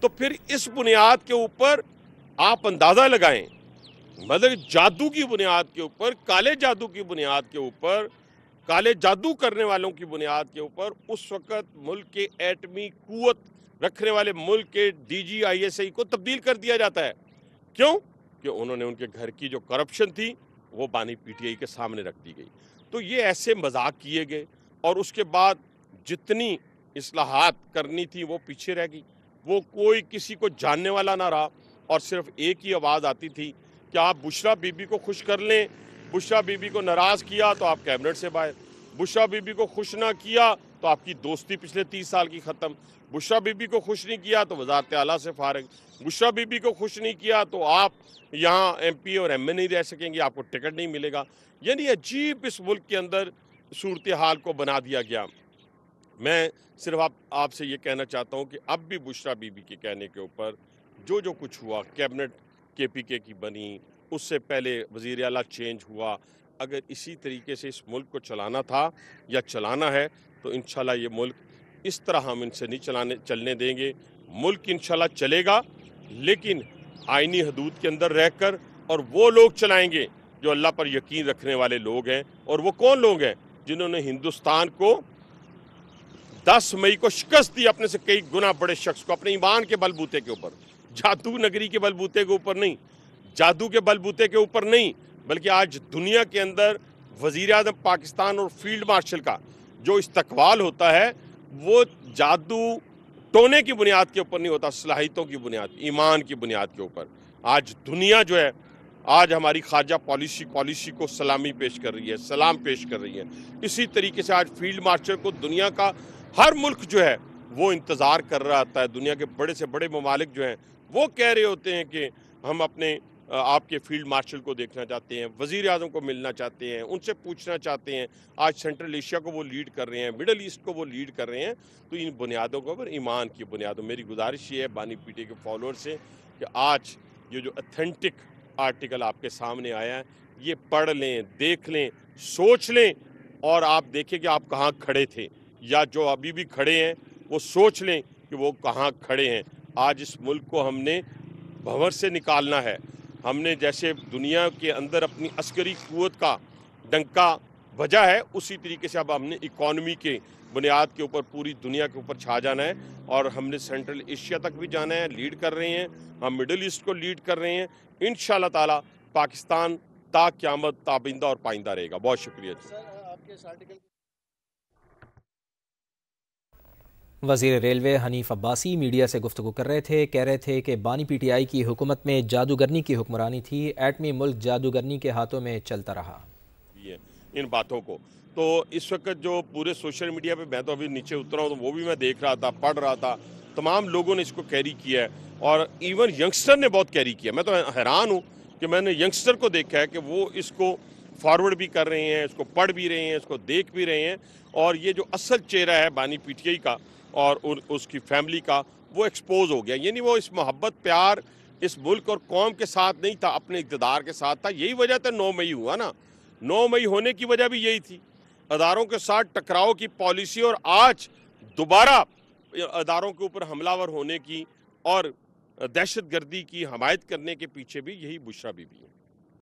तो फिर इस बुनियाद के ऊपर आप अंदाजा लगाएं, मतलब जादू की बुनियाद के ऊपर, काले जादू की बुनियाद के ऊपर, काले जादू करने वालों की बुनियाद के ऊपर उस वक्त मुल्क के एटमी कुव्वत रखने वाले मुल्क के DGISI को तब्दील कर दिया जाता है। क्यों? कि उन्होंने उनके घर की जो करप्शन थी वो बानी PTI के सामने रख दी गई। तो ये ऐसे मजाक किए गए और उसके बाद जितनी इस्लाहात करनी थी वो पीछे रह गई। वो कोई किसी को जानने वाला ना रहा और सिर्फ एक ही आवाज़ आती थी कि आप बुशरा बीबी को खुश कर लें, बुशरा बीबी को नाराज़ किया तो आप कैबिनेट से बाहर, बुशरा बीबी को खुश ना किया तो आपकी दोस्ती पिछले 30 साल की ख़त्म, बुशरा बीबी को खुश नहीं किया तो वज़ारत आला से फारिग, बुशरा बीबी को खुश नहीं किया तो आप यहाँ MP और MA नहीं रह सकेंगे, आपको टिकट नहीं मिलेगा। यानी अजीब इस मुल्क के अंदर सूरत हाल को बना दिया गया। मैं सिर्फ आपसे ये कहना चाहता हूँ कि अब भी बुशरा बीबी के कहने के ऊपर जो जो कुछ हुआ, कैबिनेट KPK की बनी, उससे पहले वज़ीर आला चेंज हुआ, अगर इसी तरीके से इस मुल्क को चलाना था या चलाना है तो इंशाल्लाह ये मुल्क इस तरह हम इनसे नहीं चलने देंगे। मुल्क इंशाल्लाह चलेगा, लेकिन आईनी हदूद के अंदर रहकर, और वो लोग चलाएंगे जो अल्लाह पर यकीन रखने वाले लोग हैं। और वो कौन लोग हैं? जिन्होंने हिंदुस्तान को 10 मई को शिकस्त दी, अपने से कई गुना बड़े शख्स को, अपने ईमान के बलबूते के ऊपर, जादू नगरी के बलबूते के ऊपर नहीं, जादू के बलबूते के ऊपर नहीं, बल्कि आज दुनिया के अंदर वज़ीर आज़म पाकिस्तान और फील्ड मार्शल का जो इस्तकबाल होता है वो जादू टोने की बुनियाद के ऊपर नहीं होता, सलाहियतों की बुनियाद, ईमान की बुनियाद के ऊपर। आज दुनिया जो है, आज हमारी खारजा पॉलिसी को सलामी पेश कर रही है, सलाम पेश कर रही है। इसी तरीके से आज फील्ड मार्शल को दुनिया का हर मुल्क जो है वो इंतज़ार कर रहा होता है। दुनिया के बड़े से बड़े ममालिक जो हैं वो कह रहे होते हैं कि हम अपने आपके फील्ड मार्शल को देखना चाहते हैं, वज़ीर आज़म को मिलना चाहते हैं, उनसे पूछना चाहते हैं। आज सेंट्रल एशिया को वो लीड कर रहे हैं, मिडल ईस्ट को वो लीड कर रहे हैं। तो इन बुनियादों के ऊपर, ईमान की बुनियादों, मेरी गुजारिश ये है बानी PTI के फॉलोअर से कि आज ये जो अथेंटिक आर्टिकल आपके सामने आया है ये पढ़ लें, देख लें, सोच लें, और आप देखें कि आप कहाँ खड़े थे, या जो अभी भी खड़े हैं वो सोच लें कि वो कहाँ खड़े हैं। आज इस मुल्क को हमने भंवर से निकालना है। हमने जैसे दुनिया के अंदर अपनी अस्करी कुव्वत का डंका बजा है, उसी तरीके से अब हमने इकॉनमी के बुनियाद के ऊपर पूरी दुनिया के ऊपर छा जाना है। और हमने सेंट्रल एशिया तक भी जाना है, लीड कर रहे हैं, हम मिडिल ईस्ट को लीड कर रहे हैं। इंशाअल्लाह ताला पाकिस्तान ता क़यामत ताबिंदा और पाइंदा रहेगा। बहुत शुक्रिया। वज़ीर रेलवे हनीफ अब्बासी मीडिया से गुफ्तगू कर रहे थे। कह रहे थे कि बानी PTI की हुकूमत में जादूगरनी की हुक्मरानी थी, एटमी मुल्क जादूगरनी के हाथों में चलता रहा। इन बातों को तो इस वक्त जो पूरे सोशल मीडिया पे, मैं तो अभी नीचे उतरा हूँ तो वो भी मैं देख रहा था, पढ़ रहा था, तमाम लोगों ने इसको कैरी किया है और इवन यंगस्टर ने बहुत कैरी किया। मैं तो हैरान हूँ कि मैंने यंगस्टर को देखा है कि वो इसको फॉरवर्ड भी कर रहे हैं, इसको पढ़ भी रहे हैं, इसको देख भी रहे हैं। और ये जो असल चेहरा है बानी PTI का और उसकी फैमिली का, वो एक्सपोज हो गया। यानी वो इस मोहब्बत प्यार इस मुल्क और कौम के साथ नहीं था, अपने इक़्तिदार के साथ था। यही वजह था 9 मई हुआ ना, 9 मई होने की वजह भी यही थी, अदारों के साथ टकराव की पॉलिसी, और आज दोबारा अदारों के ऊपर हमलावर होने की और दहशत गर्दी की हमायत करने के पीछे भी यही बुशरा बीबी है।